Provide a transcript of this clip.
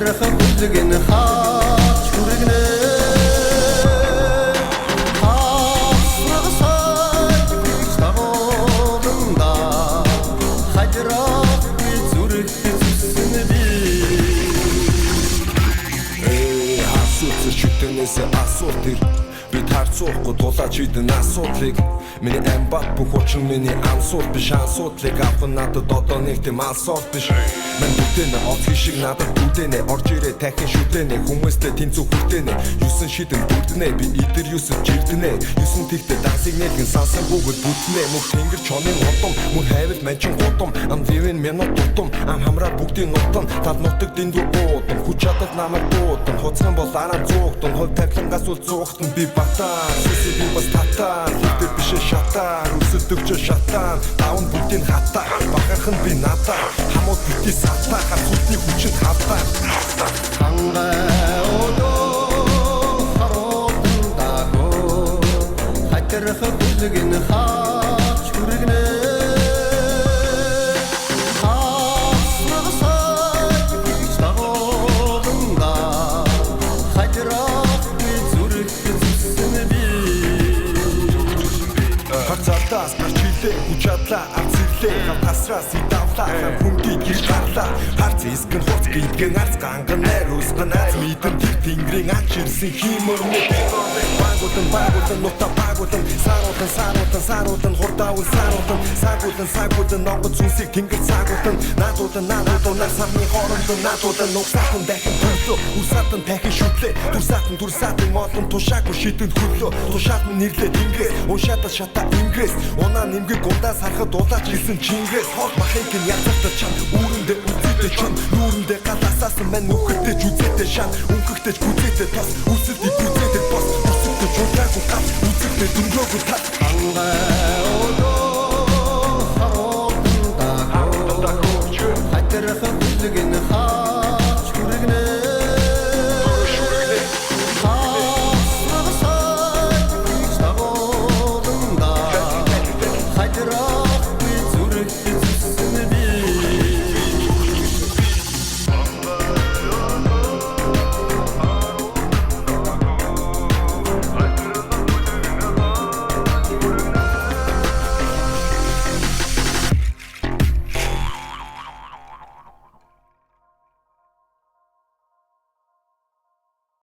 хайтрах хүлгэн хаач хүргэнэ хасрагсай бич тагоолонда хайрах би зүрх зүсэн би асууц шүтэнээс асуулт ир бид харцуухгүй тулаач идэн асуудлыг миний амбат бүх учин миний ансуул биш асуудлыг авах надад одоо нэг тийм алсуул биш мен бүтэнэ оцгий шиг надад бүтэнэ орж ирээ тахин шүтэнэ хүмүүстэй тэнцүү хүртэнэ юусэн шидэн бүрдэнэ би идэр юусэд жирдэнэ юусэн тэгтээ дансыг нэлгэн сансан бүгд бүтнэ мөх тэнгэр чонын одом мөн хайвал манчин годом ам вивэн минут дутум ам хамраа бүгдийн нутан тал нутаг дэндүү буудам хүч чадах намайг дуудам хуцган бол араа зуугтан хол тавилангаас үл зуугтан би батаа сэсэ би бас татаа хитэр биш шатаа үсэлдэгч шатаа даун бүгдийн хатаа багархан би надаа хамууд битгий сатаа хатуудны хүчит хатаа хангай одоо харуудан дагоо хайтрах хүлгэн хаач хүргэнэ хасрагсай бич тагоолонда хайрах би зүрх зүсэн би Харцаалтаас гарч ирлээ хүч чадлаа авцэрлээ хавтасраас идавлаа хүнгийг гэрч гарлаа харц искэн хуц гидгэн арц ганган найрусган аз мэдэн тэнгэрийн ач ирсэн химэрнэ багуулан нутаа багуулан сааруудан хурдаавал саагуулан нонгод зүнсийг тэнгэр саагуулан наадуулан нар самны хоорондон наадуулан нугсаатан дахин төлөө усаатан дахин шүтлээ турсаатан олон тушаагүй шидэнд хөрлөө тушаатан нэрлээ тэнгэрээс уншаатал шата ингрэс унаа нэмгийг гундаас харахад улаач хэлсэн чингээс хол махыг нь язартал чам үүрэндээ үзээтэй чам нүүрэндээ галаасаасан мань мөхөдтэй ч үзээтэй шан өнхөгтэй ч гүзээтэй тос үсэлдий гүзээтэй бос үсэлдэй чулаагүй гав үсэлдэй дүнгөөгүй тал хангай одоо харуудан дагоо хайтрах хүлгэн хаач